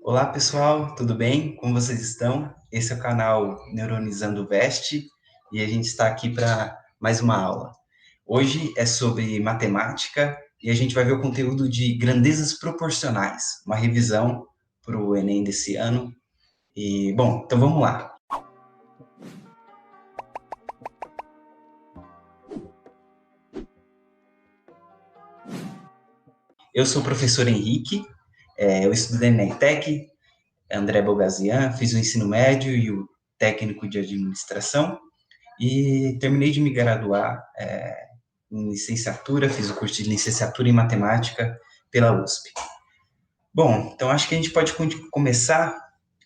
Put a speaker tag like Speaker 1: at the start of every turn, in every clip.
Speaker 1: Olá pessoal, tudo bem? Como vocês estão? Esse é o canal Neuronizando Veste e a gente está aqui para mais uma aula. Hoje é sobre matemática e a gente vai ver o conteúdo de grandezas proporcionais, uma revisão para o Enem desse ano. E, bom, então vamos lá. Eu sou o professor Henrique, eu estudei na ETEC, André Bogazian, fiz o ensino médio e o técnico de administração e terminei de me graduar em licenciatura, fiz o curso de licenciatura em matemática pela USP. Bom, então acho que a gente pode começar.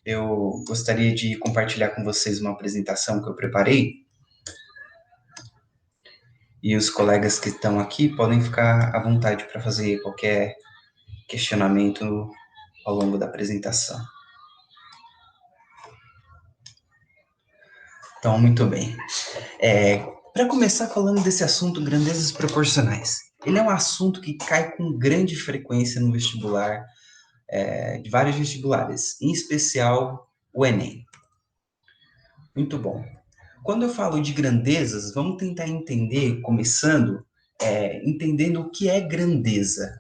Speaker 1: Eu gostaria de compartilhar com vocês uma apresentação que eu preparei e os colegas que estão aqui podem ficar à vontade para fazer qualquer questionamento ao longo da apresentação. Então, muito bem. Para começar falando desse assunto, grandezas proporcionais. Ele é um assunto que cai com grande frequência no vestibular, de vários vestibulares, em especial o Enem. Muito bom. Quando eu falo de grandezas, vamos tentar entender, começando, entendendo o que é grandeza.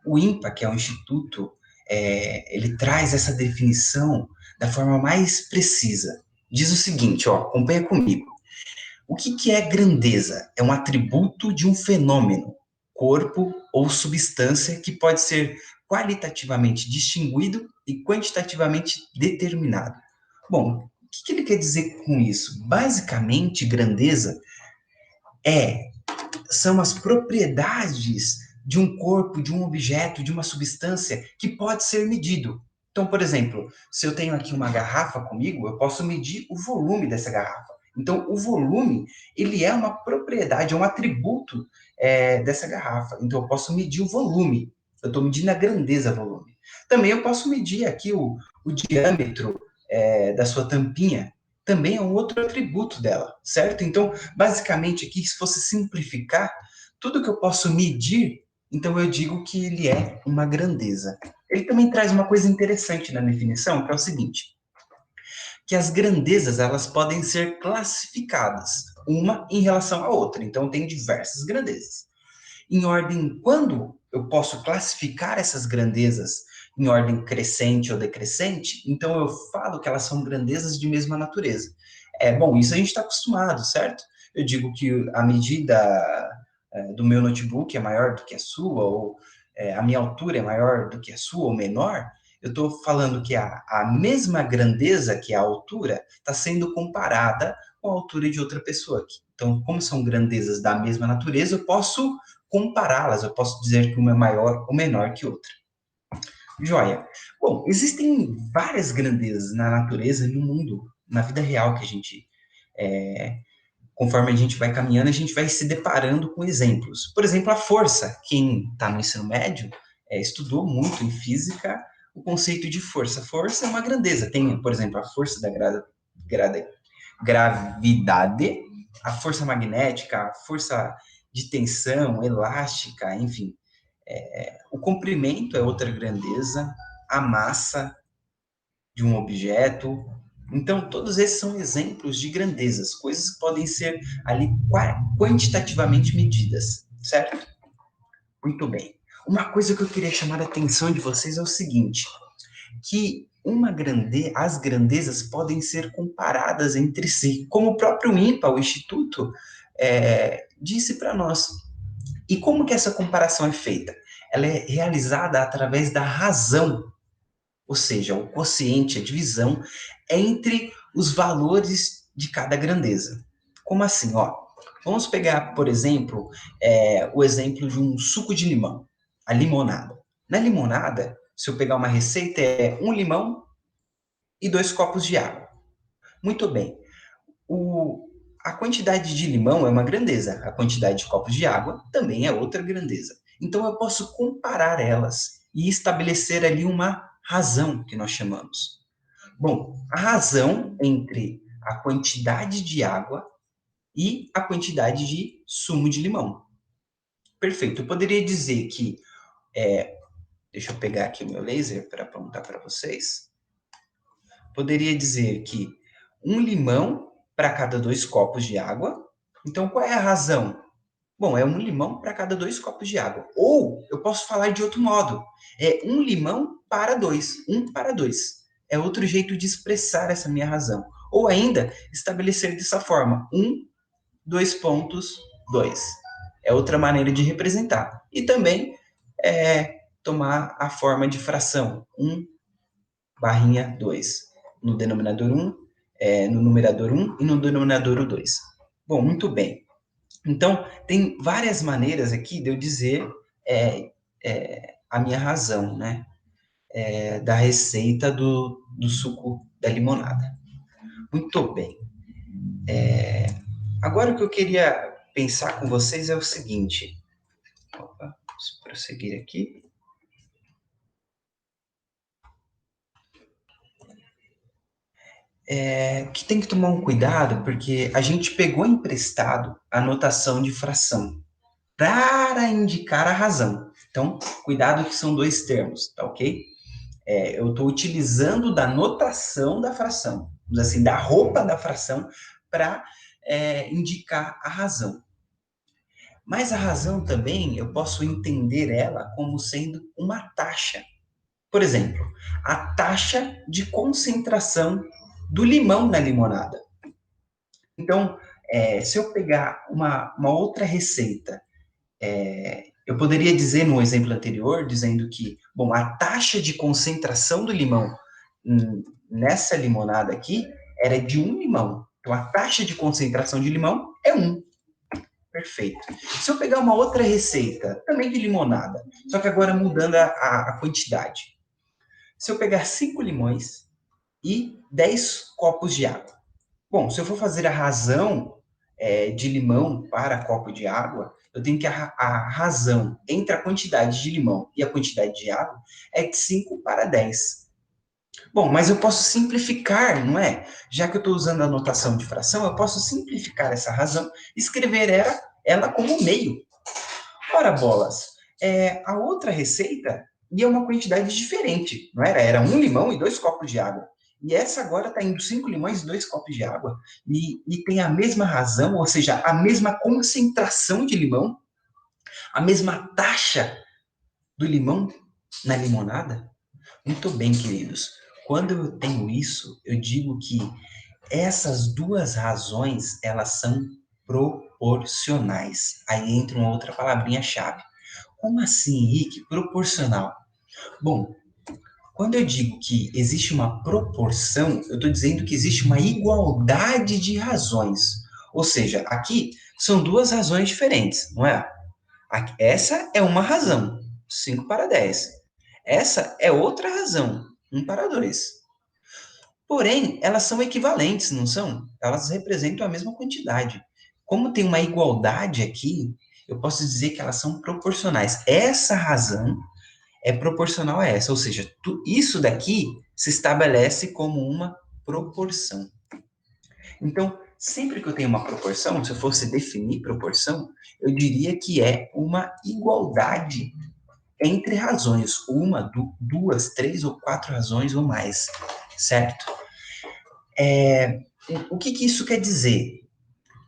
Speaker 1: O INPA, que é o Instituto, ele traz essa definição da forma mais precisa. Diz o seguinte, ó, acompanha comigo. O que é grandeza? É um atributo de um fenômeno, corpo ou substância que pode ser qualitativamente distinguido e quantitativamente determinado. Bom, o que ele quer dizer com isso? Basicamente, grandeza é são as propriedades de um corpo, de um objeto, de uma substância que pode ser medido. Então, por exemplo, se eu tenho aqui uma garrafa comigo, eu posso medir o volume dessa garrafa. Então, o volume, ele é uma propriedade, é um atributo dessa garrafa. Então, eu posso medir o volume. Eu estou medindo a grandeza volume. Também eu posso medir aqui o diâmetro da sua tampinha. Também é um outro atributo dela, certo? Então, basicamente, aqui, se fosse simplificar, tudo que eu posso medir, então eu digo que ele é uma grandeza. Ele também traz uma coisa interessante na definição, que é o seguinte, que as grandezas, elas podem ser classificadas, uma em relação à outra. Então, tem diversas grandezas. Em ordem, quando eu posso classificar essas grandezas em ordem crescente ou decrescente, então eu falo que elas são grandezas de mesma natureza. Bom, isso a gente está acostumado, certo? Eu digo que a medida do meu notebook é maior do que a sua, ou a minha altura é maior do que a sua, ou menor, eu estou falando que a mesma grandeza que a altura está sendo comparada com a altura de outra pessoa aqui. Então, como são grandezas da mesma natureza, eu posso compará-las, eu posso dizer que uma é maior ou menor que outra. Joia. Bom, existem várias grandezas na natureza e no mundo, na vida real que a gente, conforme a gente vai caminhando, a gente vai se deparando com exemplos. Por exemplo, a força. Quem está no ensino médio estudou muito em física o conceito de força. Força é uma grandeza. Tem, por exemplo, a força da gravidade, a força magnética, a força de tensão, elástica, enfim. O comprimento é outra grandeza, a massa de um objeto. Então, todos esses são exemplos de grandezas, coisas que podem ser ali quantitativamente medidas, certo? Muito bem. Uma coisa que eu queria chamar a atenção de vocês é o seguinte, que as grandezas podem ser comparadas entre si, como o próprio INPA, o Instituto, disse para nós. E como que essa comparação é feita? Ela é realizada através da razão, ou seja, o quociente, a divisão entre os valores de cada grandeza. Como assim? Ó, vamos pegar, por exemplo, o exemplo de um suco de limão, a limonada. Na limonada, se eu pegar uma receita, é um limão e 2 copos de água. Muito bem. A quantidade de limão é uma grandeza, a quantidade de copos de água também é outra grandeza. Então eu posso comparar elas e estabelecer ali uma razão que nós chamamos. Bom, a razão entre a quantidade de água e a quantidade de sumo de limão. Perfeito. Eu poderia dizer que Deixa eu pegar aqui o meu laser para apontar para vocês. Poderia dizer que 1 limão para cada 2 copos de água. Então, qual é a razão? Bom, é 1 limão para cada 2 copos de água. Ou eu posso falar de outro modo. É 1 limão para 2. 1 para 2. É outro jeito de expressar essa minha razão. Ou ainda, estabelecer dessa forma. 2 pontos, 2. É outra maneira de representar. E também tomar a forma de fração. 1/2. No denominador 1, no numerador 1 e no denominador o 2. Bom, muito bem. Então, tem várias maneiras aqui de eu dizer a minha razão, né? Da receita do suco da limonada. Muito bem. Agora o que eu queria pensar com vocês é o seguinte. Opa, vamos prosseguir aqui. Que tem que tomar um cuidado, porque a gente pegou emprestado a notação de fração para indicar a razão. Então, cuidado que são 2 termos, tá ok? Eu estou utilizando da notação da fração, assim, da roupa da fração, para indicar a razão. Mas a razão também, eu posso entender ela como sendo uma taxa. Por exemplo, a taxa de concentração do limão na limonada. Então, se eu pegar uma outra receita, eu poderia dizer no exemplo anterior, dizendo que, bom, a taxa de concentração do limão nessa limonada aqui era de 1 limão. Então, a taxa de concentração de limão é 1. Perfeito. Se eu pegar uma outra receita, também de limonada, só que agora mudando a quantidade. Se eu pegar 5 limões e 10 copos de água. Bom, se eu for fazer a razão de limão para copo de água, eu tenho que a razão entre a quantidade de limão e a quantidade de água é de 5/10. Bom, mas eu posso simplificar, não é? Já que eu estou usando a notação de fração, eu posso simplificar essa razão e escrever ela como meio. Ora, bolas, a outra receita ia uma quantidade diferente, não era? Era 1 limão e 2 copos de água. E essa agora está indo 5 limões e 2 copos de água. E tem a mesma razão, ou seja, a mesma concentração de limão, a mesma taxa do limão na limonada. Muito bem, queridos. Quando eu tenho isso, eu digo que essas duas razões, elas são proporcionais. Aí entra uma outra palavrinha-chave. Como assim, Henrique? Proporcional. Bom, quando eu digo que existe uma proporção, eu estou dizendo que existe uma igualdade de razões. Ou seja, aqui são duas razões diferentes, não é? Essa é uma razão, 5/10. Essa é outra razão, 1/2. Porém, elas são equivalentes, não são? Elas representam a mesma quantidade. Como tem uma igualdade aqui, eu posso dizer que elas são proporcionais. Essa razão é proporcional a essa, ou seja, isso daqui se estabelece como uma proporção. Então, sempre que eu tenho uma proporção, se eu fosse definir proporção, eu diria que é uma igualdade entre razões, uma, duas, três ou quatro razões ou mais, certo? O que isso quer dizer?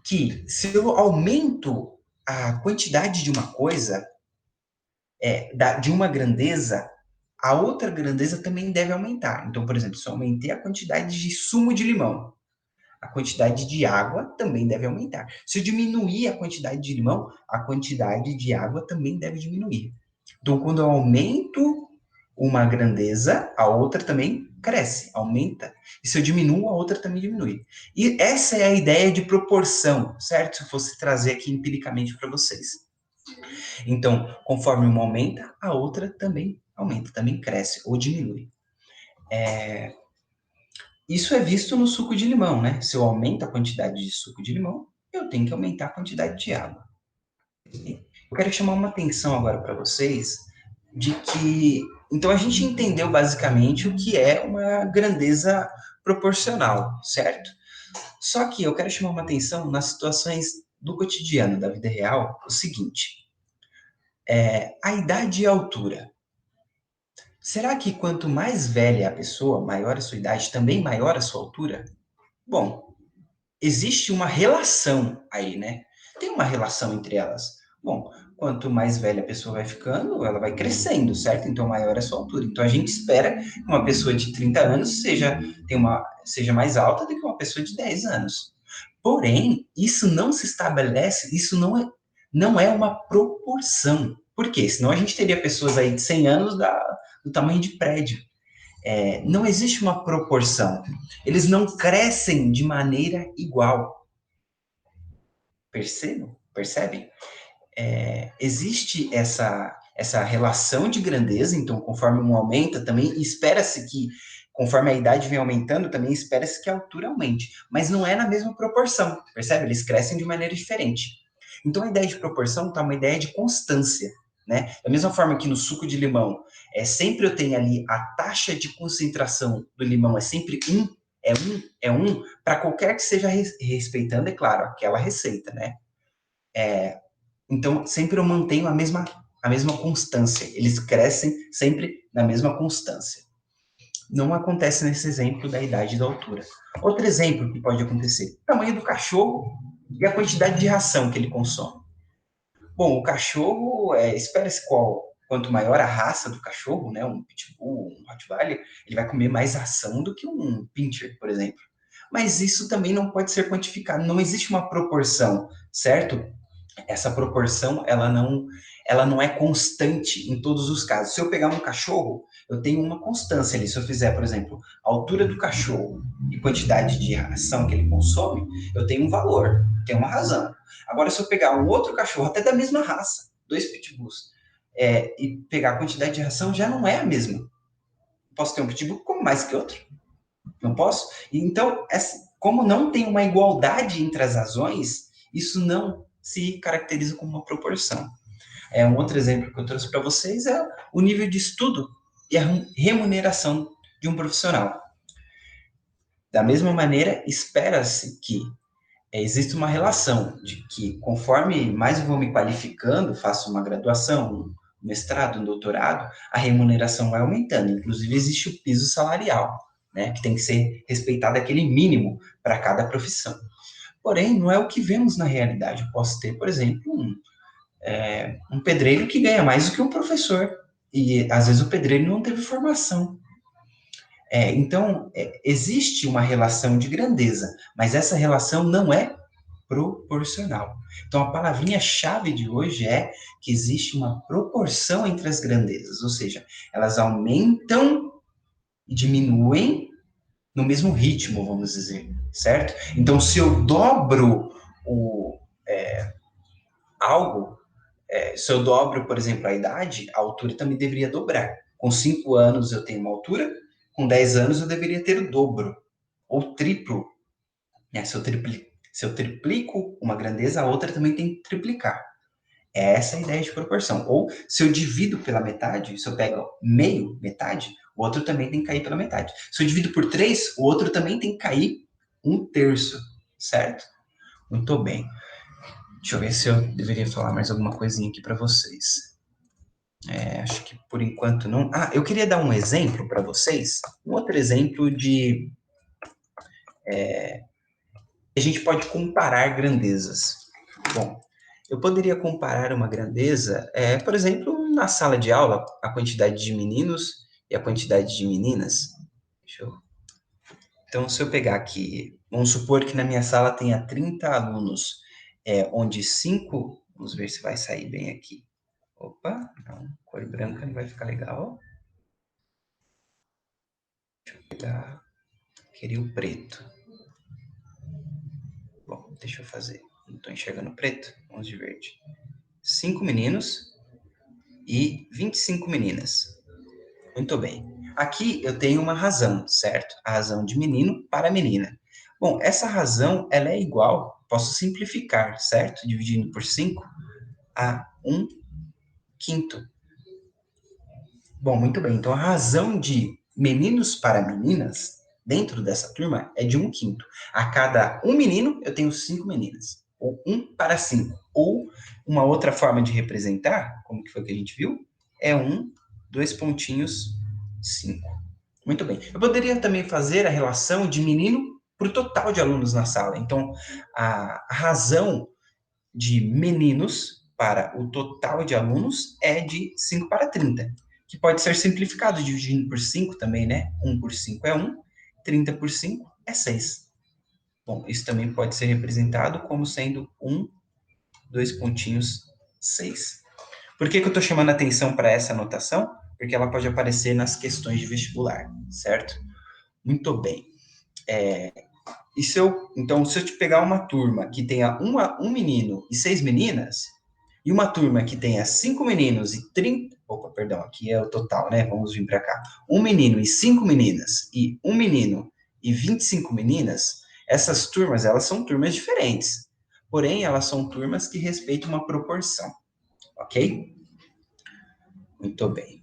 Speaker 1: Que se eu aumento a quantidade de uma coisa, de uma grandeza, a outra grandeza também deve aumentar. Então, por exemplo, se eu aumentei a quantidade de sumo de limão, a quantidade de água também deve aumentar. Se eu diminuir a quantidade de limão, a quantidade de água também deve diminuir. Então, quando eu aumento uma grandeza, a outra também cresce, aumenta. E se eu diminuo, a outra também diminui. E essa é a ideia de proporção, certo? Se eu fosse trazer aqui empiricamente para vocês. Então, conforme uma aumenta, a outra também aumenta, também cresce ou diminui. Isso é visto no suco de limão, né? Se eu aumento a quantidade de suco de limão, eu tenho que aumentar a quantidade de água. Eu quero chamar uma atenção agora para vocês de que, então a gente entendeu basicamente o que é uma grandeza proporcional, certo? Só que eu quero chamar uma atenção nas situações do cotidiano, da vida real, o seguinte: a idade e a altura. Será que quanto mais velha a pessoa, maior a sua idade, também maior a sua altura? Bom, existe uma relação aí, né? Tem uma relação entre elas. Bom, quanto mais velha a pessoa vai ficando, ela vai crescendo, certo? Então, maior é a sua altura. Então, a gente espera que uma pessoa de 30 anos seja mais alta do que uma pessoa de 10 anos. Porém, isso não se estabelece, isso não é uma proporção. Por quê? Senão a gente teria pessoas aí de 100 anos do tamanho de prédio. Não existe uma proporção. Eles não crescem de maneira igual. Percebem? Existe essa relação de grandeza, então, conforme um aumenta, também espera-se que, conforme a idade vem aumentando, também espera-se que a altura aumente, mas não é na mesma proporção, percebe? Eles crescem de maneira diferente. Então, a ideia de proporção está uma ideia de constância, né? Da mesma forma que no suco de limão, sempre eu tenho ali a taxa de concentração do limão é sempre para qualquer que seja respeitando, é claro, aquela receita, né? Então, sempre eu mantenho a mesma constância. Eles crescem sempre na mesma constância. Não acontece nesse exemplo da idade e da altura. Outro exemplo que pode acontecer: o tamanho do cachorro e a quantidade de ração que ele consome. Bom, o cachorro, espera-se quanto maior a raça do cachorro, né, um pitbull, um rottweiler, ele vai comer mais ração do que um pincher, por exemplo. Mas isso também não pode ser quantificado, não existe uma proporção, certo? Essa proporção ela não é constante em todos os casos. Se eu pegar um cachorro, eu tenho uma constância ali. Se eu fizer, por exemplo, a altura do cachorro e quantidade de ração que ele consome, eu tenho um valor, tenho uma razão. Agora, se eu pegar um outro cachorro, até da mesma raça, dois pitbulls, e pegar a quantidade de ração, já não é a mesma. Posso ter um pitbull que come mais que outro? Não posso? Então, como não tem uma igualdade entre as razões, isso não se caracteriza como uma proporção. Um outro exemplo que eu trouxe para vocês é o nível de estudo e a remuneração de um profissional. Da mesma maneira, espera-se que exista uma relação de que, conforme mais eu vou me qualificando, faço uma graduação, um mestrado, um doutorado, a remuneração vai aumentando. Inclusive, existe o piso salarial, né, que tem que ser respeitado aquele mínimo para cada profissão. Porém, não é o que vemos na realidade. Eu posso ter, por exemplo, um pedreiro que ganha mais do que um professor. E às vezes o pedreiro não teve formação. Então, existe uma relação de grandeza, mas essa relação não é proporcional. Então, a palavrinha-chave de hoje é que existe uma proporção entre as grandezas, ou seja, elas aumentam e diminuem no mesmo ritmo, vamos dizer, certo? Então, se eu dobro algo, se eu dobro, por exemplo, a idade, a altura também deveria dobrar. Com 5 anos eu tenho uma altura, com 10 anos eu deveria ter o dobro, ou triplo. Né? Se eu triplico uma grandeza, a outra também tem que triplicar. É essa a ideia de proporção. Ou se eu divido pela metade, se eu pego meio, metade, o outro também tem que cair pela metade. Se eu divido por 3, o outro também tem que cair um terço, certo? Muito bem. Deixa eu ver se eu deveria falar mais alguma coisinha aqui para vocês. Acho que por enquanto não. Ah, eu queria dar um exemplo para vocês. Um outro exemplo de. A gente pode comparar grandezas. Bom, eu poderia comparar uma grandeza, por exemplo, na sala de aula, a quantidade de meninos e a quantidade de meninas. Então, se eu pegar aqui, vamos supor que na minha sala tenha 30 alunos, onde 5. Vamos ver se vai sair bem aqui. Opa, não, cor branca não vai ficar legal. Deixa eu pegar. Queria o preto. Bom, deixa eu fazer. Não estou enxergando preto. Vamos de verde. 5 meninos e 25 meninas. Muito bem. Aqui eu tenho uma razão, certo? A razão de menino para menina. Bom, essa razão ela é igual, posso simplificar, certo? Dividindo por 5 a 1/5. Bom, muito bem. Então a razão de meninos para meninas dentro dessa turma é de 1/5. A cada um menino, eu tenho 5 meninas. Ou 1/5. Ou uma outra forma de representar, como que foi que a gente viu, é 1, 2 pontinhos 5. Muito bem. Eu poderia também fazer a relação de menino para o total de alunos na sala. Então, a razão de meninos para o total de alunos é de 5 para 30, que pode ser simplificado dividindo por 5 também, né? 1 por 5 é 1, 30 por 5 é 6. Bom, isso também pode ser representado como sendo 1, 2 pontinhos, 6. Por que eu estou chamando a atenção para essa anotação? Porque ela pode aparecer nas questões de vestibular, certo? Muito bem. Então, se eu te pegar uma turma que tenha um menino e 6 meninas, e uma turma que tenha 5 meninos e 30. Opa, perdão, aqui é o total, né? Vamos vir para cá. Um menino e 5 meninas, e um menino e 25 meninas, essas turmas, elas são turmas diferentes. Porém, elas são turmas que respeitam uma proporção, ok? Muito bem.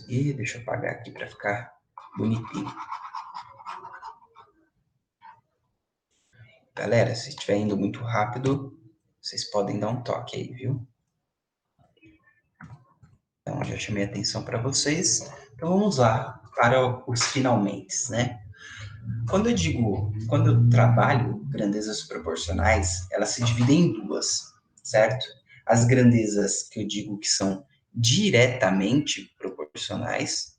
Speaker 1: Deixa eu apagar aqui para ficar bonitinho. Galera, se estiver indo muito rápido, vocês podem dar um toque aí, viu? Então, já chamei a atenção para vocês. Então, vamos lá para os finalmente, né? Quando eu trabalho grandezas proporcionais, elas se dividem em duas, certo? As grandezas que eu digo que são diretamente proporcionais,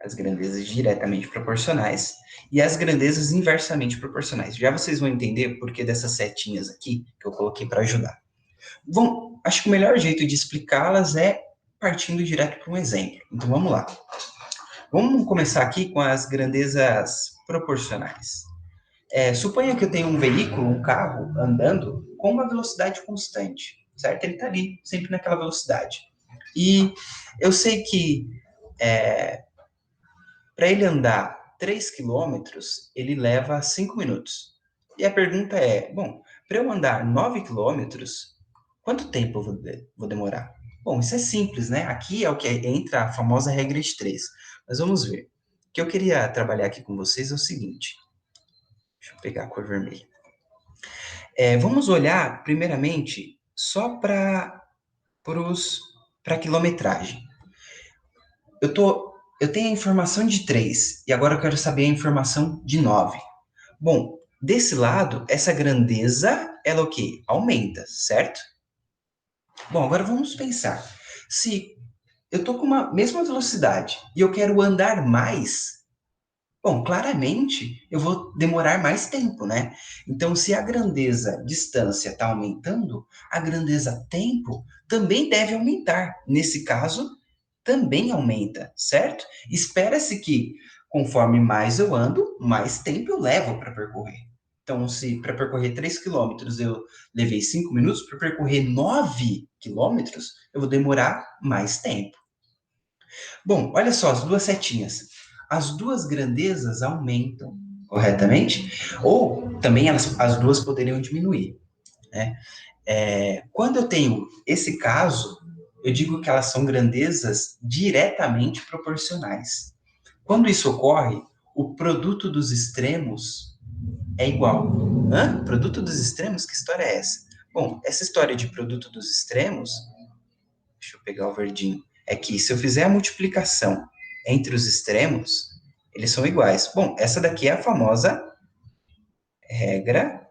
Speaker 1: as grandezas diretamente proporcionais e as grandezas inversamente proporcionais. Já vocês vão entender o porquê dessas setinhas aqui que eu coloquei para ajudar. Bom, acho que o melhor jeito de explicá-las é partindo direto para um exemplo. Então vamos lá. Vamos começar aqui com as grandezas proporcionais. Suponha que eu tenho um veículo, um carro, andando com uma velocidade constante, certo? Ele está ali, sempre naquela velocidade. E eu sei que para ele andar 3 quilômetros, ele leva 5 minutos. E a pergunta é, bom, para eu andar 9 quilômetros, quanto tempo eu vou demorar? Bom, isso é simples, né? Aqui é o que entra a famosa regra de 3. Mas vamos ver. O que eu queria trabalhar aqui com vocês é o seguinte. Deixa eu pegar a cor vermelha. Vamos olhar, primeiramente, só para a quilometragem. Eu tenho a informação de 3 e agora eu quero saber a informação de 9. Bom, desse lado, essa grandeza, ela o quê? Aumenta, certo? Bom, agora vamos pensar. Se eu estou com uma mesma velocidade e eu quero andar mais, bom, claramente eu vou demorar mais tempo, né? Então, se a grandeza distância está aumentando, a grandeza tempo também deve aumentar. Nesse caso, também aumenta, certo? Espera-se que, conforme mais eu ando, mais tempo eu levo para percorrer. Então, se para percorrer 3 quilômetros eu levei 5 minutos, para percorrer 9 quilômetros, eu vou demorar mais tempo. Bom, olha só, as duas setinhas. As duas grandezas aumentam, corretamente? Ou também as duas poderiam diminuir, né? Quando eu tenho esse caso, eu digo que elas são grandezas diretamente proporcionais. Quando isso ocorre, o produto dos extremos é igual. Hã? Produto dos extremos? Que história é essa? Bom, essa história de produto dos extremos, deixa eu pegar o verdinho, é que se eu fizer a multiplicação entre os extremos, eles são iguais. Bom, essa daqui é a famosa regra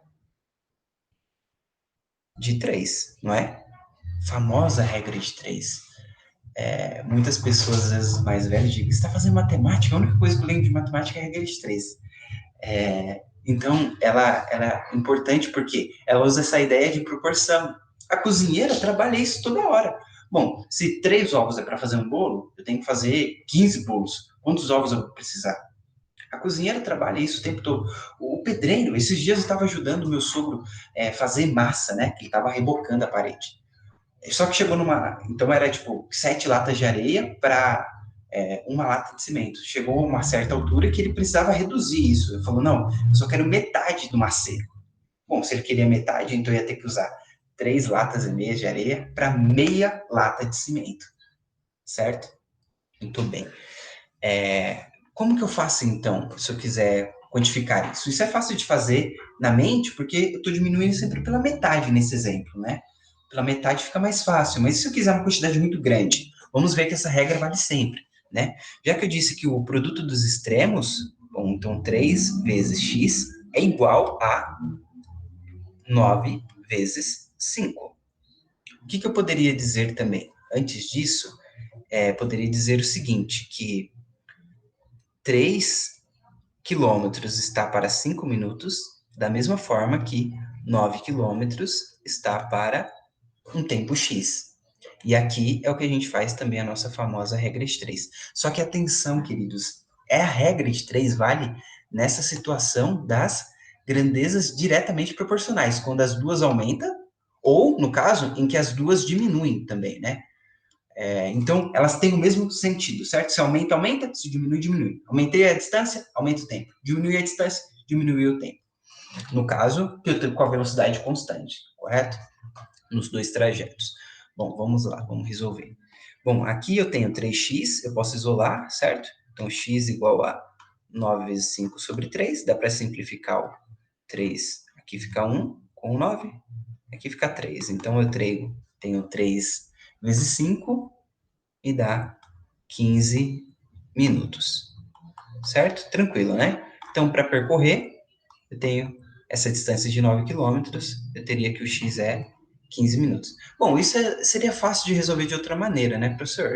Speaker 1: de 3, não é? Famosa regra de 3. Muitas pessoas, às vezes, mais velhas, dizem, você está fazendo matemática? A única coisa que eu lembro de matemática é a regra de 3. Então, ela é importante porque ela usa essa ideia de proporção. A cozinheira trabalha isso toda hora. Bom, se 3 ovos é para fazer um bolo, eu tenho que fazer 15 bolos. Quantos ovos eu vou precisar? A cozinheira trabalha isso o tempo todo. O pedreiro, esses dias eu estava ajudando o meu sogro fazer massa, né? Que ele estava rebocando a parede. Só que chegou numa. Então era tipo 7 latas de areia para uma lata de cimento. Chegou a uma certa altura que ele precisava reduzir isso. Ele falou: não, eu só quero metade do macete. Bom, se ele queria metade, então ia ter que usar 3,5 latas de areia para meia lata de cimento. Certo? Muito bem. Como que eu faço então, se eu quiser quantificar isso? Isso é fácil de fazer na mente, porque eu estou diminuindo sempre pela metade nesse exemplo, né? Pela metade fica mais fácil, mas se eu quiser uma quantidade muito grande, vamos ver que essa regra vale sempre, né? Já que eu disse que o produto dos extremos, bom, então 3 vezes x é igual a 9 vezes 5. O que eu poderia dizer também? Antes disso, poderia dizer o seguinte, que 3 quilômetros está para 5 minutos, da mesma forma que 9 quilômetros está para um tempo X. E aqui é o que a gente faz também a nossa famosa regra de 3. Só que atenção, queridos, a regra de 3 vale nessa situação das grandezas diretamente proporcionais, quando as duas aumentam, ou, no caso, em que as duas diminuem também, né? Então, elas têm o mesmo sentido, certo? Se aumenta, aumenta, se diminui, diminui. Aumentei a distância, aumenta o tempo. Diminui a distância, diminui o tempo. No caso, que eu estou com a velocidade constante, correto? Nos dois trajetos. Bom, vamos lá, vamos resolver. Bom, aqui eu tenho 3x, eu posso isolar, certo? Então, x igual a 9 vezes 5 sobre 3, dá para simplificar o 3, aqui fica 1 com 9, aqui fica 3. Então, eu tenho 3 vezes 5 e dá 15 minutos, certo? Tranquilo, né? Então, para percorrer, eu tenho essa distância de 9 quilômetros, eu teria que o x é 15 minutos. Bom, isso seria fácil de resolver de outra maneira, né, professor?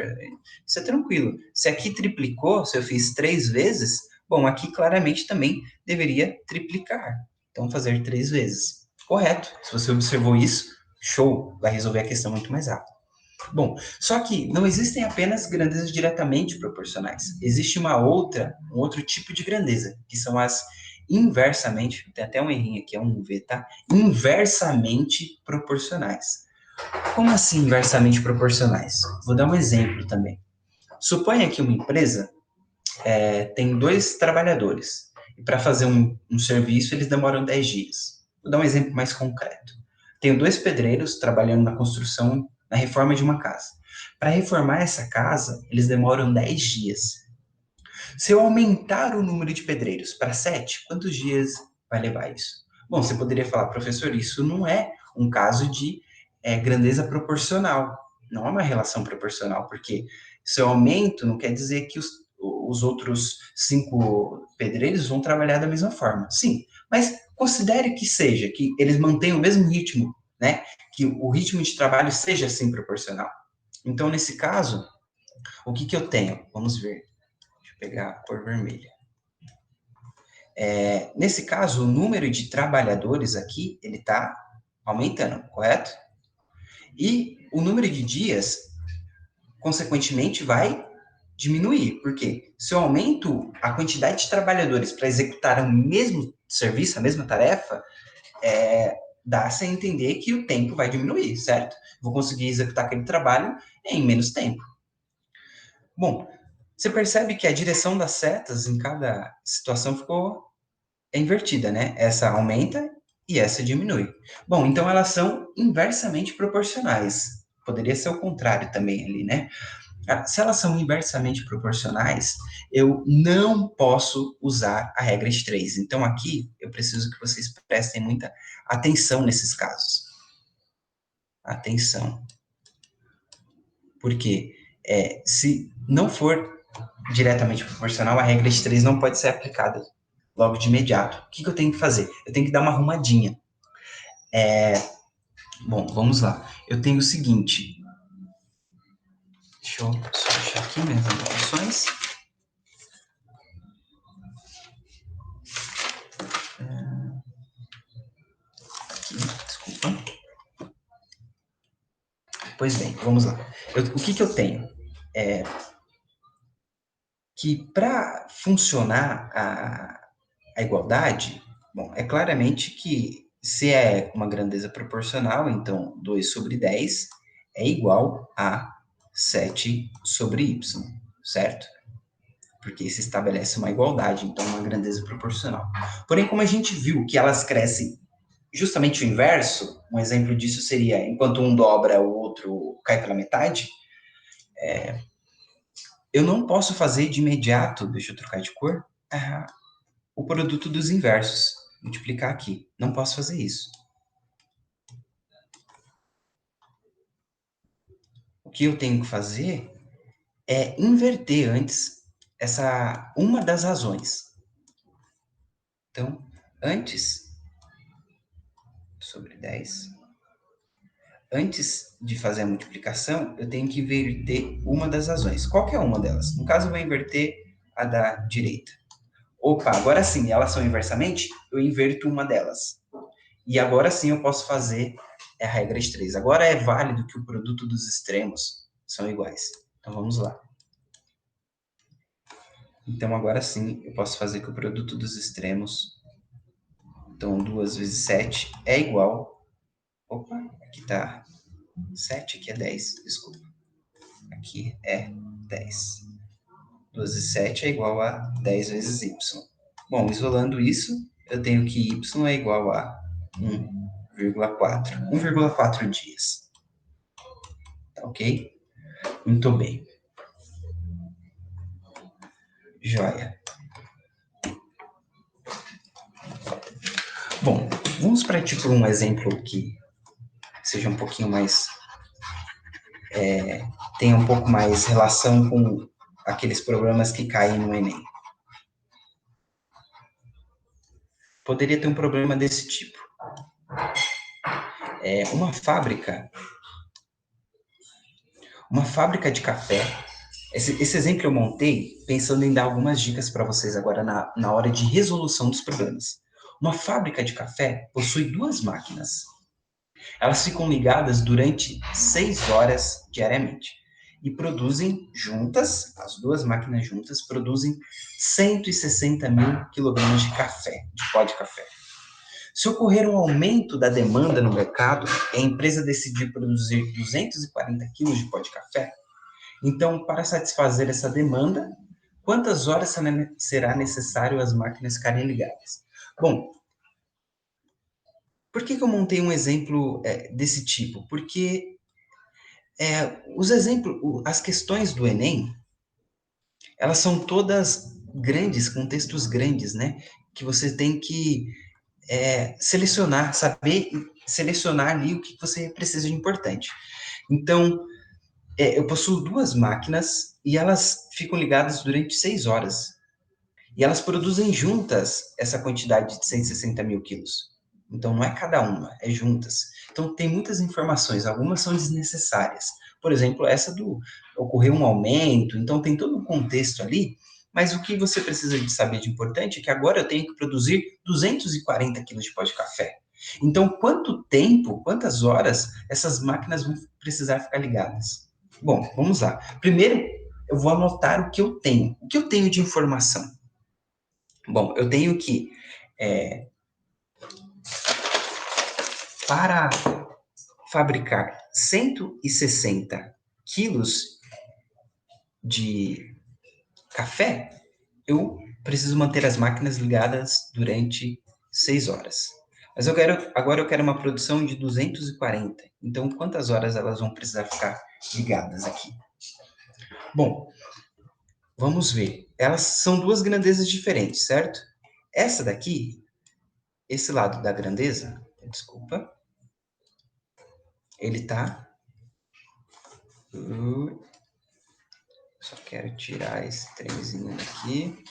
Speaker 1: Isso é tranquilo. Se aqui triplicou, se eu fiz 3 vezes, bom, aqui claramente também deveria triplicar. Então, fazer 3 vezes. Correto. Se você observou isso, show, vai resolver a questão muito mais rápido. Bom, só que não existem apenas grandezas diretamente proporcionais. Existe um outro tipo de grandeza, que são as inversamente, tem até um errinho aqui, é um V, tá? Inversamente proporcionais. Como assim inversamente proporcionais? Vou dar um exemplo também. Suponha que uma empresa tem 2 trabalhadores, e para fazer um serviço eles demoram 10 dias. Vou dar um exemplo mais concreto. Tenho 2 pedreiros trabalhando na construção, na reforma de uma casa. Para reformar essa casa, eles demoram 10 dias. Se eu aumentar o número de pedreiros para 7, quantos dias vai levar isso? Bom, você poderia falar, professor, isso não é um caso de grandeza proporcional. Não é uma relação proporcional, porque se eu aumento, não quer dizer que os outros 5 pedreiros vão trabalhar da mesma forma. Sim, mas considere que seja, que eles mantenham o mesmo ritmo, né? Que o ritmo de trabalho seja assim proporcional. Então, nesse caso, o que eu tenho? Vamos ver. Deixa eu pegar a cor vermelha. Nesse caso, o número de trabalhadores aqui, ele está aumentando, correto? E o número de dias, consequentemente, vai diminuir. Por quê? Se eu aumento a quantidade de trabalhadores para executar o mesmo serviço, a mesma tarefa, dá-se a entender que o tempo vai diminuir, certo? Vou conseguir executar aquele trabalho em menos tempo. Bom, você percebe que a direção das setas em cada situação ficou invertida, né? Essa aumenta e essa diminui. Bom, então elas são inversamente proporcionais. Poderia ser o contrário também ali, né? Se elas são inversamente proporcionais, eu não posso usar a regra de 3. Então aqui eu preciso que vocês prestem muita atenção nesses casos. Atenção. Porque se não for diretamente proporcional, a regra de 3 não pode ser aplicada logo de imediato. O que eu tenho que fazer? Eu tenho que dar uma arrumadinha. Bom, vamos lá. Eu tenho o seguinte. Deixa eu só deixar aqui minhas anotações. Aqui, desculpa. Pois bem, vamos lá. O que eu tenho? Que para funcionar a igualdade, bom, é claramente que se é uma grandeza proporcional, então 2 sobre 10 é igual a 7 sobre y, certo? Porque se estabelece uma igualdade, então uma grandeza proporcional. Porém, como a gente viu que elas crescem justamente o inverso, um exemplo disso seria, enquanto um dobra, o outro cai pela metade, eu não posso fazer de imediato, deixa eu trocar de cor, o produto dos inversos, multiplicar aqui. Não posso fazer isso. O que eu tenho que fazer é inverter antes uma das razões. Então, antes sobre 10, antes de fazer a multiplicação, eu tenho que inverter uma das razões. Qual que é uma delas? No caso, eu vou inverter a da direita. Opa, agora sim, elas são inversamente, eu inverto uma delas. E agora sim eu posso fazer a regra de 3. Agora é válido que o produto dos extremos são iguais. Então vamos lá. Então agora sim eu posso fazer que o produto dos extremos, então 2 vezes 7 é igual. Opa, aqui está 7, aqui é 10, desculpa. Aqui é 10. 2 vezes 7 é igual a 10 vezes y. Bom, isolando isso, eu tenho que y é igual a 1,4. 1,4 dias. Tá ok? Muito bem. Joia. Bom, vamos partir por um exemplo que seja um pouquinho mais, tenha um pouco mais relação com aqueles problemas que caem no Enem. Poderia ter um problema desse tipo. Uma fábrica de café. Esse exemplo eu montei pensando em dar algumas dicas para vocês agora na hora de resolução dos problemas. Uma fábrica de café possui duas máquinas. Elas ficam ligadas durante 6 horas diariamente e produzem juntas, as duas máquinas juntas, produzem 160 mil quilogramas de café, de pó de café. Se ocorrer um aumento da demanda no mercado e a empresa decidir produzir 240 quilos de pó de café, então, para satisfazer essa demanda, quantas horas será necessário as máquinas ficarem ligadas? Bom, por que eu montei um exemplo desse tipo? Porque os exemplos, as questões do Enem, elas são todas grandes, com textos grandes, né? Que você tem que selecionar, saber selecionar ali o que você precisa de importante. Então, eu possuo duas máquinas e elas ficam ligadas durante 6 horas. E elas produzem juntas essa quantidade de 160 mil quilos. Então, não é cada uma, é juntas. Então, tem muitas informações, algumas são desnecessárias. Por exemplo, essa do ocorrer um aumento, então tem todo um contexto ali, mas o que você precisa de saber de importante é que agora eu tenho que produzir 240 quilos de pó de café. Então, quanto tempo, quantas horas essas máquinas vão precisar ficar ligadas? Bom, vamos lá. Primeiro, eu vou anotar o que eu tenho. O que eu tenho de informação? Bom, eu tenho que, para fabricar 160 quilos de café, eu preciso manter as máquinas ligadas durante 6 horas. Mas agora eu quero uma produção de 240. Então, quantas horas elas vão precisar ficar ligadas aqui? Bom, vamos ver. Elas são duas grandezas diferentes, certo? Essa daqui, esse lado da grandeza, desculpa, ele tá. Só quero tirar esse trenzinho daqui.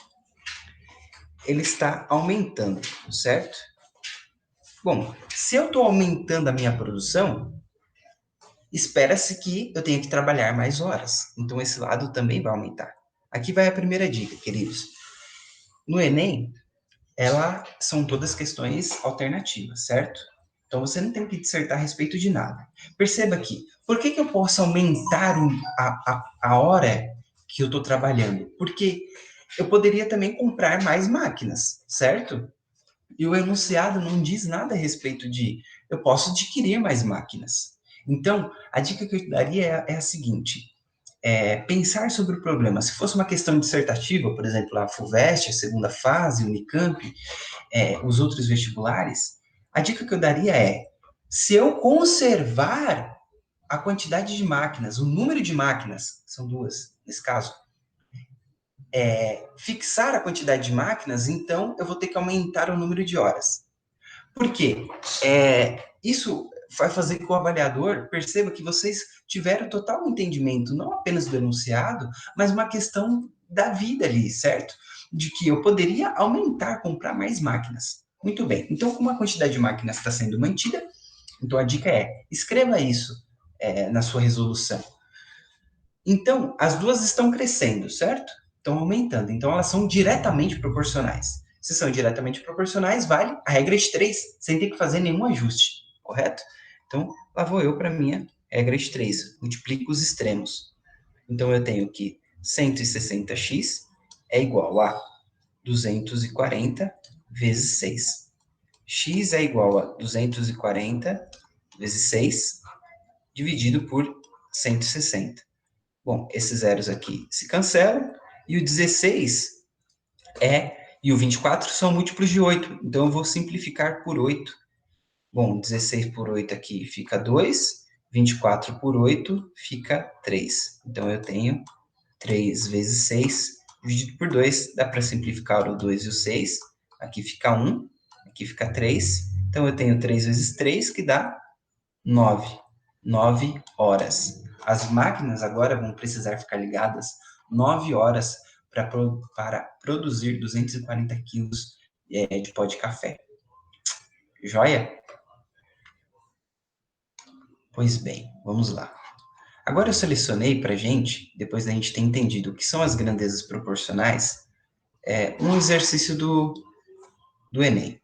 Speaker 1: Ele está aumentando, certo? Bom, se eu estou aumentando a minha produção, espera-se que eu tenha que trabalhar mais horas. Então, esse lado também vai aumentar. Aqui vai a primeira dica, queridos. No Enem, são todas questões alternativas, certo? Então, você não tem que dissertar a respeito de nada. Perceba aqui, por que eu posso aumentar a hora que eu estou trabalhando? Porque eu poderia também comprar mais máquinas, certo? E o enunciado não diz nada a respeito de eu posso adquirir mais máquinas. Então, a dica que eu daria é a seguinte: pensar sobre o problema. Se fosse uma questão dissertativa, por exemplo, a FUVEST, a segunda fase, Unicamp, os outros vestibulares, a dica que eu daria é: se eu conservar a quantidade de máquinas, o número de máquinas, são duas nesse caso, fixar a quantidade de máquinas, então eu vou ter que aumentar o número de horas. Por quê? Isso vai fazer que o avaliador perceba que vocês tiveram total entendimento, não apenas do enunciado, mas uma questão da vida ali, certo? De que eu poderia aumentar, comprar mais máquinas. Muito bem. Então, como a quantidade de máquinas está sendo mantida, então a dica é, escreva isso na sua resolução. Então, as duas estão crescendo, certo? Estão aumentando. Então, elas são diretamente proporcionais. Se são diretamente proporcionais, vale a regra de 3, sem ter que fazer nenhum ajuste, correto? Então, lá vou eu para a minha regra de 3. Multiplico os extremos. Então, eu tenho que 160x é igual a 240 vezes 6. X é igual a 240 vezes 6, dividido por 160. Bom, esses zeros aqui se cancelam, e o 16 e o 24 são múltiplos de 8, então eu vou simplificar por 8. Bom, 16 por 8 aqui fica 2, 24 por 8 fica 3. Então eu tenho 3 vezes 6 dividido por 2, dá para simplificar o 2 e o 6, aqui fica 1, aqui fica 3, então eu tenho 3 vezes 3, que dá 9. 9 horas. As máquinas agora vão precisar ficar ligadas 9 horas para produzir 240 quilos de pó de café. Joia? Pois bem, vamos lá. Agora eu selecionei para a gente, depois da gente ter entendido o que são as grandezas proporcionais, um exercício do Enem.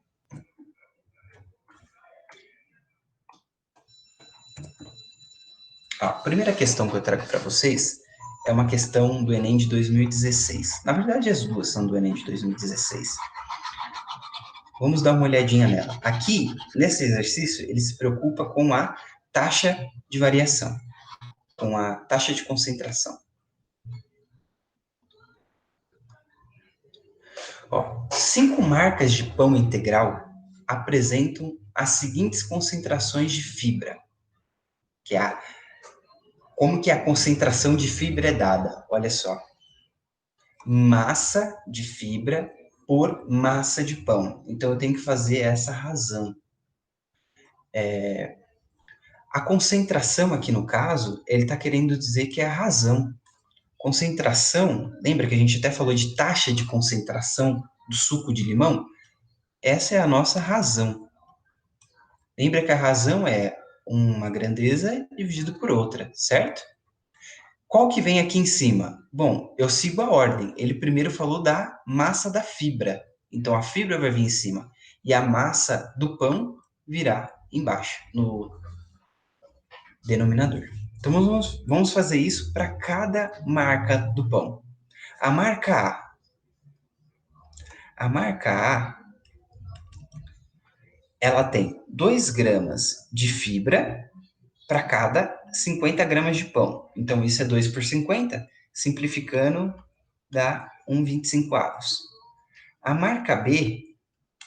Speaker 1: A primeira questão que eu trago para vocês é uma questão do Enem de 2016. Na verdade, as duas são do Enem de 2016. Vamos dar uma olhadinha nela. Aqui, nesse exercício, ele se preocupa com a taxa de variação, com a taxa de concentração. Ó, 5 marcas de pão integral apresentam as seguintes concentrações de fibra, que é como que a concentração de fibra é dada. Olha só, massa de fibra por massa de pão. Então, eu tenho que fazer essa razão. A concentração aqui, no caso, ele está querendo dizer que é a razão. Concentração, lembra que a gente até falou de taxa de concentração do suco de limão? Essa é a nossa razão. Lembra que a razão é uma grandeza dividido por outra, certo? Qual que vem aqui em cima? Bom, eu sigo a ordem. Ele primeiro falou da massa da fibra. Então, a fibra vai vir em cima. E a massa do pão virá embaixo, no denominador. Então, vamos fazer isso para cada marca do pão. A marca A. A marca A, ela tem 2 gramas de fibra para cada 50 gramas de pão. Então, isso é 2 por 50, simplificando, dá 1,25 avos. A marca B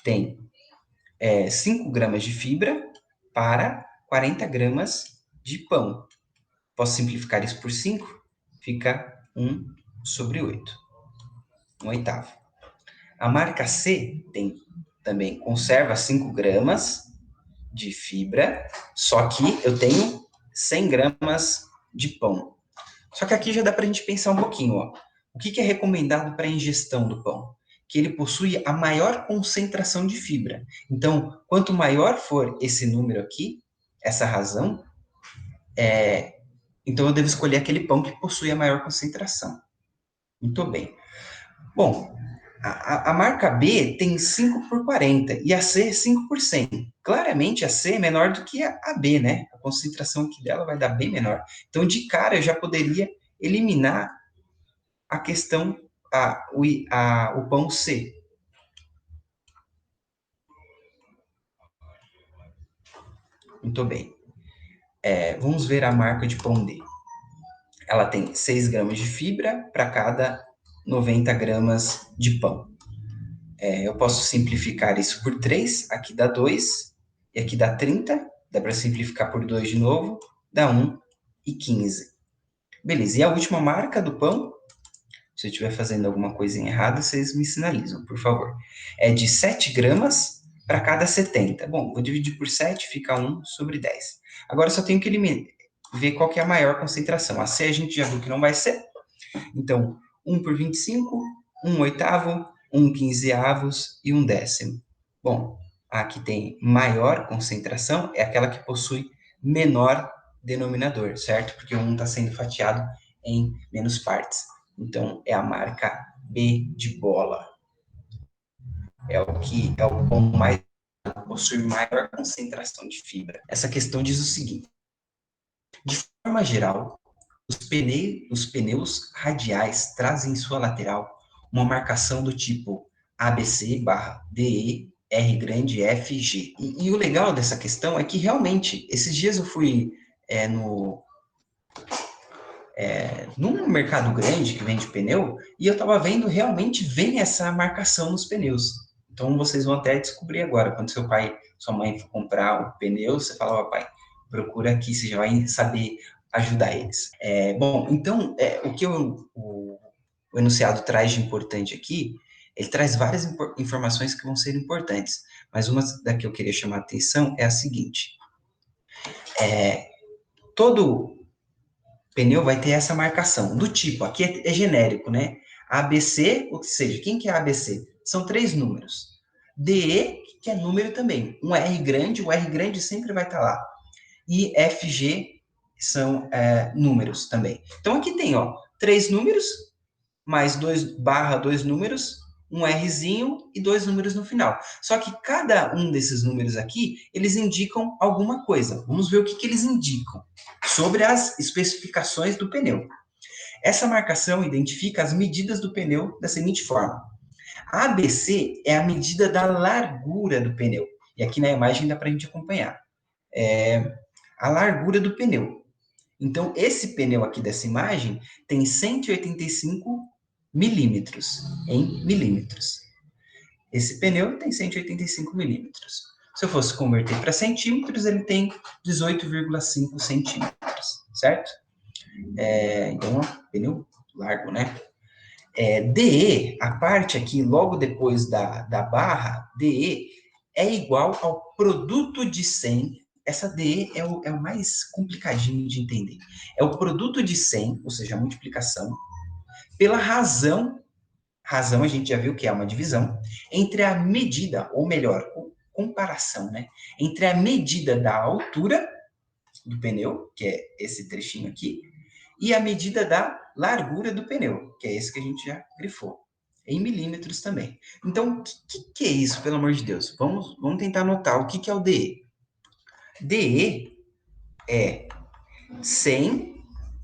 Speaker 1: tem 5 gramas de fibra para 40 gramas de pão. Posso simplificar isso por 5? Fica 1 sobre 8. 1 oitavo. A marca C tem também, conserva 5 gramas de fibra, só que eu tenho 100 gramas de pão. Só que aqui já dá para a gente pensar um pouquinho, ó. O que é recomendado para a ingestão do pão? Que ele possui a maior concentração de fibra. Então, quanto maior for esse número aqui, essa razão, então eu devo escolher aquele pão que possui a maior concentração. Muito bem. Bom, a marca B tem 5 por 40 e a C 5 por 100. Claramente a C é menor do que a B, né? A concentração aqui dela vai dar bem menor. Então, de cara, eu já poderia eliminar a questão, o pão C. Muito bem. Vamos ver a marca de pão D. Ela tem 6 gramas de fibra para cada 90 gramas de pão. Eu posso simplificar isso por 3, aqui dá 2, e aqui dá 30, dá para simplificar por 2 de novo, dá 1 e 15. Beleza, e a última marca do pão? Se eu estiver fazendo alguma coisinha errada, vocês me sinalizam, por favor. É de 7 gramas para cada 70. Bom, vou dividir por 7, fica 1/10. Agora eu só tenho que ver qual que é a maior concentração. A C a gente já viu que não vai ser. Então, 1/25, 1/8, 1/15 e 1/10. Bom, a que tem maior concentração é aquela que possui menor denominador, certo? Porque o 1 está sendo fatiado em menos partes. Então, é a marca B de bola. É o que é o pão mais possui maior concentração de fibra. Essa questão diz o seguinte: de forma geral, os pneus radiais trazem em sua lateral uma marcação do tipo ABC/DE, R grande, FG. E o legal dessa questão é que realmente, esses dias eu fui é, no, num mercado grande que vende pneu e eu estava vendo, realmente vem essa marcação nos pneus. Então vocês vão até descobrir agora, quando seu pai, sua mãe for comprar o pneu, você fala, ó, pai, procura aqui, você já vai saber ajudar eles. Bom, então, o que o enunciado traz de importante aqui, ele traz várias informações que vão ser importantes, mas uma da que eu queria chamar a atenção é a seguinte: todo pneu vai ter essa marcação do tipo, aqui é genérico, né? ABC, ou seja, quem que é ABC? São 3 números. DE, que é número também. Um R grande, o R grande sempre vai estar lá. E FG são números também. Então aqui tem, ó, 3 números, mais 2 números, um Rzinho e 2 números no final. Só que cada um desses números aqui, eles indicam alguma coisa. Vamos ver o que eles indicam sobre as especificações do pneu. Essa marcação identifica as medidas do pneu da seguinte forma: a ABC é a medida da largura do pneu. E aqui na imagem dá para a gente acompanhar. A largura do pneu. Então, esse pneu aqui dessa imagem tem 185 milímetros em milímetros. Esse pneu tem 185 milímetros. Se eu fosse converter para centímetros, ele tem 18,5 centímetros, certo? Então, pneu largo, né? DE, a parte aqui, logo depois da barra, DE é igual ao produto de 100. Essa DE é o mais complicadinho de entender. É o produto de 100, ou seja, a multiplicação, pela razão a gente já viu que é uma divisão, entre a medida, ou melhor, comparação, né? Entre a medida da altura do pneu, que é esse trechinho aqui, e a medida da largura do pneu, que é esse que a gente já grifou, em milímetros também. Então, o que é isso, pelo amor de Deus? Vamos tentar anotar o que é o DE. DE é 100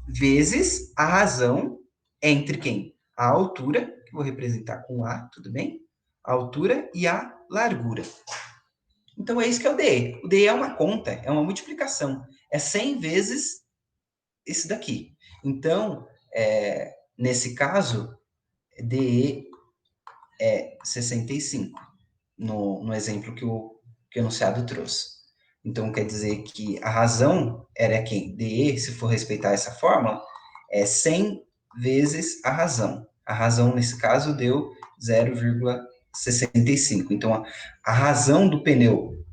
Speaker 1: vezes a razão entre quem? A altura, que eu vou representar com A, tudo bem? A altura e a largura. Então, é isso que é o DE. O DE é uma conta, é uma multiplicação. É 100 vezes esse daqui. Então, nesse caso, DE é 65, no exemplo que o enunciado trouxe. Então, quer dizer que a razão era quem? DE, se for respeitar essa fórmula, é 100 vezes a razão. A razão, nesse caso, deu 0,65. Então, a razão do pneu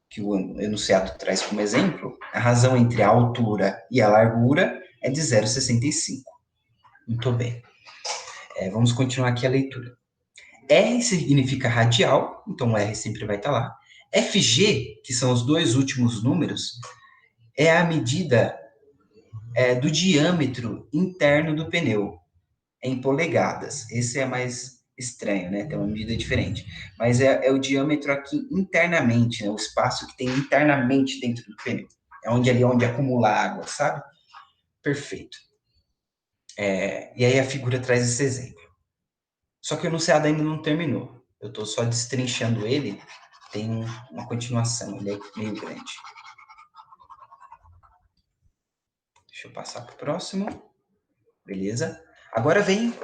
Speaker 1: que o enunciado traz como exemplo, a razão entre a altura e a largura é de 0,65. Muito bem. Vamos continuar aqui a leitura. R significa radial, então o R sempre vai estar lá. FG, que são os dois últimos números, é a medida do diâmetro interno do pneu, em polegadas. Esse é mais estranho, né? Tem uma medida diferente. Mas é o diâmetro aqui internamente, né? O espaço que tem internamente dentro do pneu. É onde acumula água, sabe? Perfeito. E aí a figura traz esse exemplo. Só que o enunciado ainda não terminou. Eu estou só destrinchando ele. Tem uma continuação, ele é meio grande. Deixa eu passar para o próximo. Beleza? Agora vem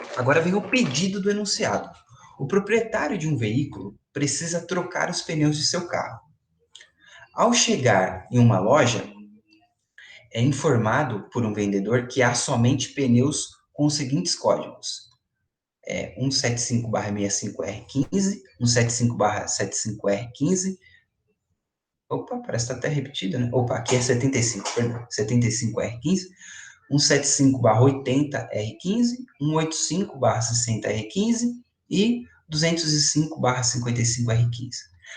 Speaker 1: o pedido do enunciado. O proprietário de um veículo precisa trocar os pneus de seu carro. Ao chegar em uma loja, é informado por um vendedor que há somente pneus com os seguintes códigos. 175/65R15, 175/75R15. Opa, parece que está até repetido, né? Opa, aqui é 75, perdão. 75R15, 175/80R15, 185/60R15 e 205/55R15.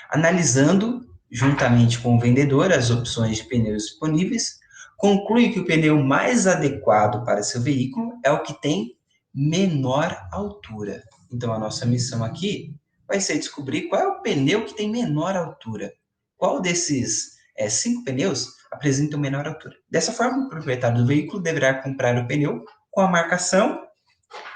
Speaker 1: Analisando, juntamente com o vendedor, as opções de pneus disponíveis, conclui que o pneu mais adequado para seu veículo é o que tem menor altura. Então, a nossa missão aqui vai ser descobrir qual é o pneu que tem menor altura. Qual desses 5 pneus apresenta menor altura? Dessa forma, o proprietário do veículo deverá comprar o pneu com a marcação.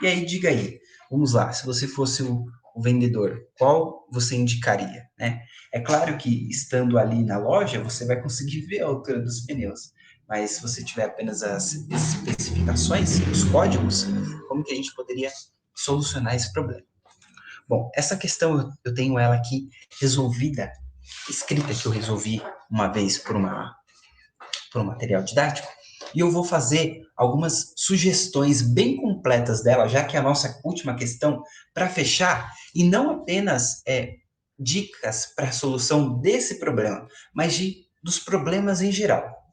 Speaker 1: E aí, diga aí, vamos lá, se você fosse o vendedor, qual você indicaria, né? É claro que, estando ali na loja, você vai conseguir ver a altura dos pneus, mas se você tiver apenas as especificações, os códigos, como que a gente poderia solucionar esse problema? Bom, essa questão eu tenho ela aqui resolvida, escrita, que eu resolvi uma vez por um material didático, e eu vou fazer algumas sugestões bem completas dela, já que é a nossa última questão, para fechar, e não apenas dicas para a solução desse problema, mas dos problemas em geral.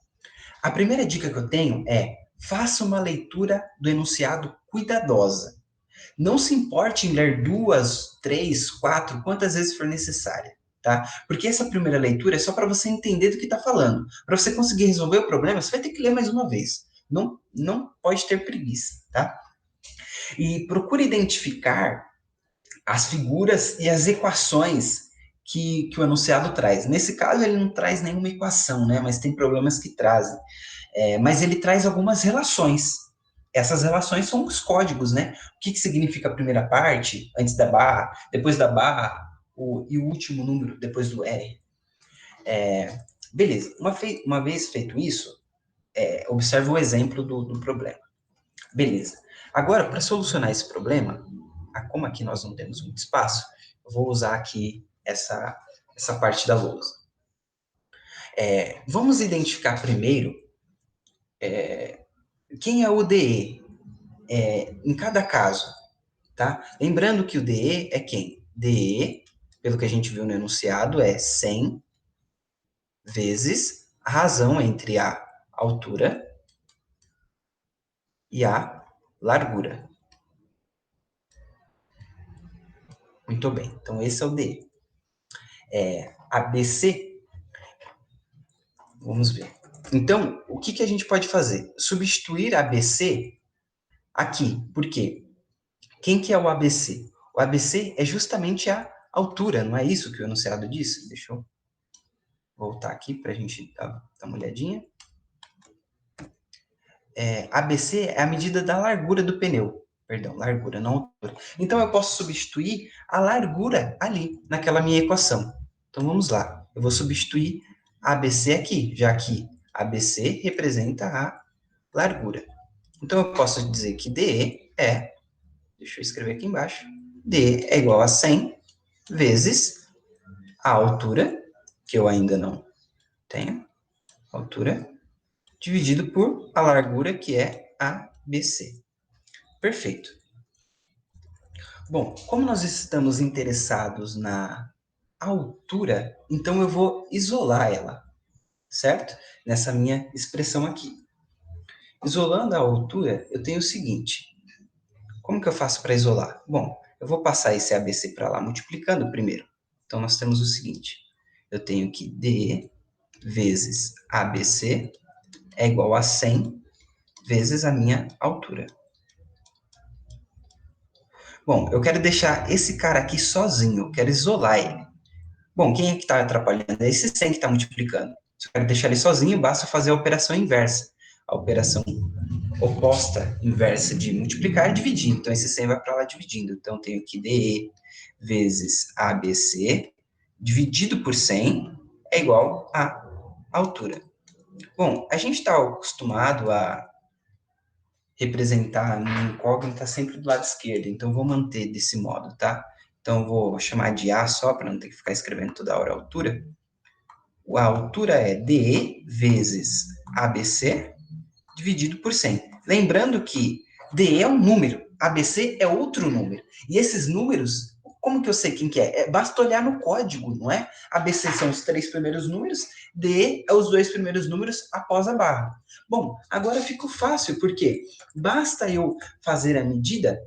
Speaker 1: A primeira dica que eu tenho é: faça uma leitura do enunciado cuidadosa. Não se importe em ler 2, 3, 4, quantas vezes for necessária, tá? Porque essa primeira leitura é só para você entender do que está falando. Para você conseguir resolver o problema, você vai ter que ler mais uma vez. Não pode ter preguiça, tá? E procure identificar as figuras e as equações que o enunciado traz. Nesse caso, ele não traz nenhuma equação, né? Mas tem problemas que trazem. Mas ele traz algumas relações. Essas relações são os códigos, né? O que significa a primeira parte, antes da barra, depois da barra, e o último número, depois do R. Beleza, uma vez feito isso, observa o exemplo do problema. Beleza. Agora, para solucionar esse problema, como aqui nós não temos muito espaço, eu vou usar aqui essa parte da lousa. Vamos identificar primeiro quem é o DE em cada caso, tá? Lembrando que o DE é quem? DE, pelo que a gente viu no enunciado, é 100 vezes a razão entre a altura e a largura. Muito bem, então esse é o DE. ABC, vamos ver. Então, o que a gente pode fazer? Substituir ABC aqui. Por quê? Quem que é o ABC? O ABC é justamente a altura, não é isso que o enunciado disse? Deixa eu voltar aqui para a gente dar uma olhadinha. ABC é a medida da largura do pneu. Perdão, largura, não altura. Então, eu posso substituir a largura ali, naquela minha equação. Então, vamos lá. Eu vou substituir ABC aqui, já que ABC representa a largura. Então, eu posso dizer que DE deixa eu escrever aqui embaixo, D é igual a 100 vezes a altura, que eu ainda não tenho, altura, dividido por a largura, que é ABC. Perfeito. Bom, como nós estamos interessados na altura, então eu vou isolar ela, certo? Nessa minha expressão aqui. Isolando a altura, eu tenho o seguinte. Como que eu faço para isolar? Bom, eu vou passar esse ABC para lá multiplicando primeiro. Então, nós temos o seguinte. Eu tenho que DE vezes ABC é igual a 100 vezes a minha altura. Bom, eu quero deixar esse cara aqui sozinho, eu quero isolar ele. Bom, quem é que está atrapalhando? É esse 100 que está multiplicando. Se eu quero deixar ele sozinho, basta fazer a operação inversa. A operação oposta, inversa de multiplicar, dividindo. Então, esse 100 vai para lá dividindo. Então, eu tenho que DE vezes ABC, dividido por 100, é igual a altura. Bom, a gente está acostumado a representar uma incógnita sempre do lado esquerdo, então vou manter desse modo, tá? Então, vou chamar de A só, para não ter que ficar escrevendo toda hora a altura. A altura é DE vezes ABC, dividido por 100. Lembrando que DE é um número, ABC é outro número. E esses números, como que eu sei quem que é? Basta olhar no código, não é? ABC são os 3 primeiros números, DE é os 2 primeiros números após a barra. Bom, agora ficou fácil, porque basta eu fazer a medida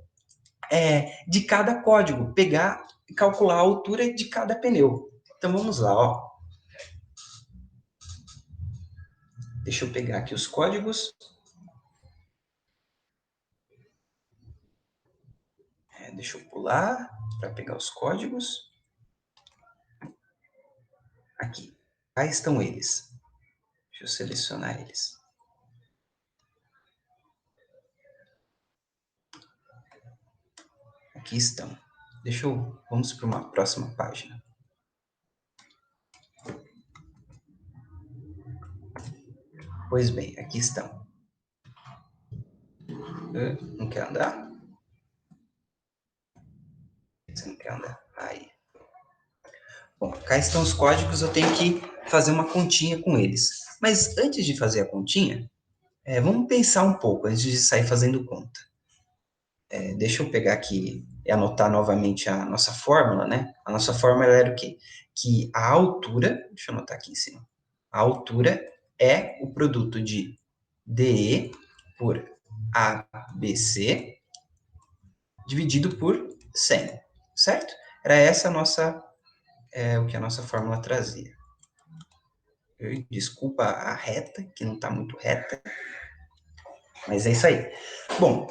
Speaker 1: de cada código, pegar e calcular a altura de cada pneu. Então vamos lá, ó. Deixa eu pegar aqui os códigos. Deixa eu pular para pegar os códigos. Aqui. Cá estão eles. Deixa eu selecionar eles. Aqui estão. Vamos para uma próxima página. Pois bem, aqui estão. Não quer andar? Você não quer andar? Aí. Bom, cá estão os códigos, eu tenho que fazer uma continha com eles. Mas antes de fazer a continha, vamos pensar um pouco, antes de sair fazendo conta. Deixa eu pegar aqui e anotar novamente a nossa fórmula, né? A nossa fórmula era o quê? Que a altura, deixa eu anotar aqui em cima, a altura é o produto de DE por ABC dividido por 100, certo? Era essa o que a nossa fórmula trazia. Desculpa a reta, que não está muito reta, mas é isso aí. Bom,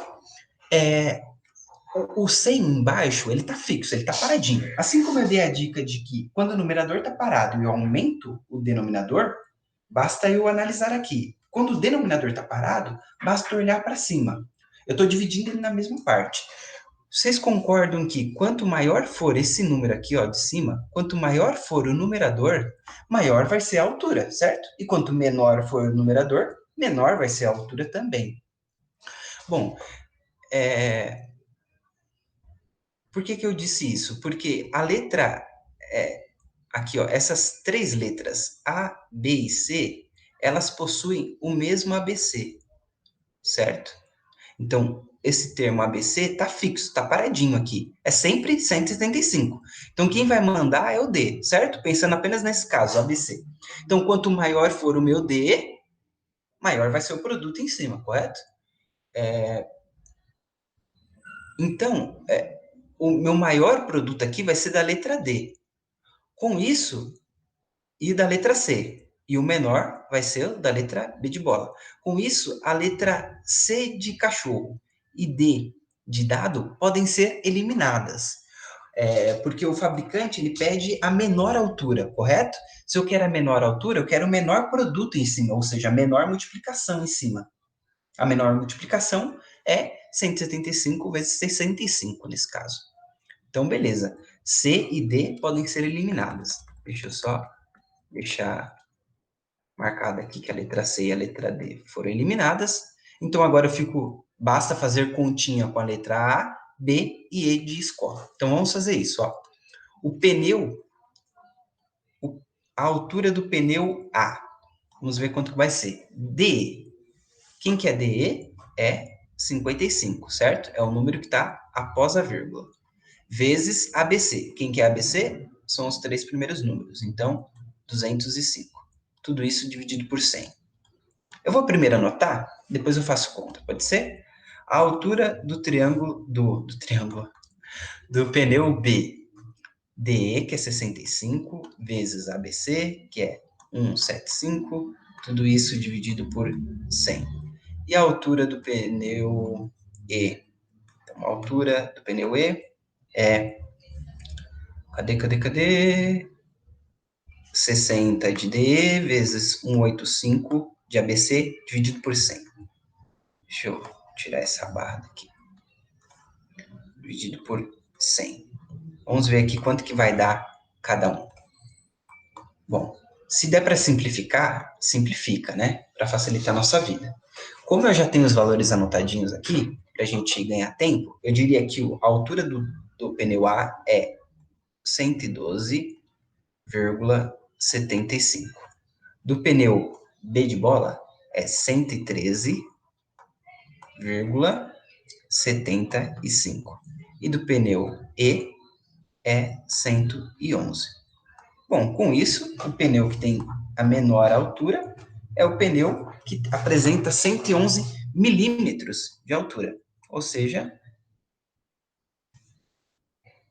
Speaker 1: o 100 embaixo, ele está fixo, ele está paradinho. Assim como eu dei a dica de que quando o numerador está parado e eu aumento o denominador, basta eu analisar aqui. Quando o denominador está parado, basta olhar para cima. Eu estou dividindo ele na mesma parte. Vocês concordam que quanto maior for esse número aqui, ó, de cima, quanto maior for o numerador, maior vai ser a altura, certo? E quanto menor for o numerador, menor vai ser a altura também. Bom, por que eu disse isso? Porque a letra, aqui, ó, essas três letras, A, B e C, elas possuem o mesmo ABC, certo? Então, esse termo ABC está fixo, está paradinho aqui. É sempre 175. Então, quem vai mandar é o D, certo? Pensando apenas nesse caso, ABC. Então, quanto maior for o meu D, maior vai ser o produto em cima, correto? Então, o meu maior produto aqui vai ser da letra D. Com isso, e da letra C. E o menor vai ser o da letra B de bola. Com isso, a letra C de cachorro e D de dado podem ser eliminadas. Porque o fabricante ele pede a menor altura, correto? Se eu quero a menor altura, eu quero o menor produto em cima, ou seja, a menor multiplicação em cima. A menor multiplicação é 175 vezes 65, nesse caso. Então, beleza. C e D podem ser eliminadas. Deixa eu só deixar marcado aqui que a letra C e a letra D foram eliminadas. Então, agora basta fazer continha com a letra A, B e E de escola. Então, vamos fazer isso, ó. O pneu, a altura do pneu A. Vamos ver quanto que vai ser. DE. Quem que é DE? É 55, certo? É o número que está após a vírgula. Vezes ABC. Quem que é ABC? São os três primeiros números. Então, 205. Tudo isso dividido por 100. Eu vou primeiro anotar, depois eu faço conta, pode ser? A altura do triângulo, do pneu B. DE, que é 65, vezes ABC, que é 175, tudo isso dividido por 100. E a altura do pneu E? Então, a altura do pneu E é... Cadê? 60 de DE vezes 185 de ABC dividido por 100. Deixa eu tirar essa barra daqui. Dividido por 100. Vamos ver aqui quanto que vai dar cada um. Bom, se der para simplificar, simplifica, né? Para facilitar a nossa vida. Como eu já tenho os valores anotadinhos aqui, para a gente ganhar tempo, eu diria que a altura do pneu A é 112,75. Do pneu B de bola é 113,75. 75. E do pneu E é 111. Bom, com isso, o pneu que tem a menor altura é o pneu que apresenta 111 milímetros de altura. Ou seja,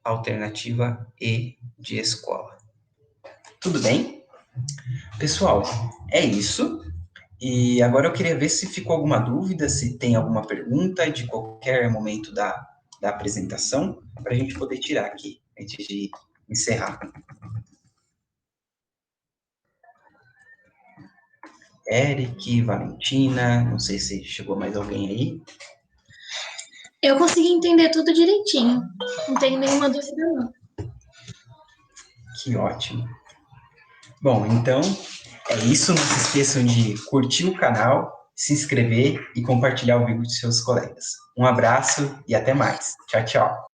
Speaker 1: alternativa E de escola. Tudo bem? Pessoal, é isso. E agora eu queria ver se ficou alguma dúvida, se tem alguma pergunta de qualquer momento da apresentação, para a gente poder tirar aqui, antes de encerrar. Eric, Valentina, não sei se chegou mais alguém aí.
Speaker 2: Eu consegui entender tudo direitinho. Não tenho nenhuma dúvida, não.
Speaker 1: Que ótimo. Bom, então é isso. Não se esqueçam de curtir o canal, se inscrever e compartilhar o vídeo com seus colegas. Um abraço e até mais. Tchau, tchau.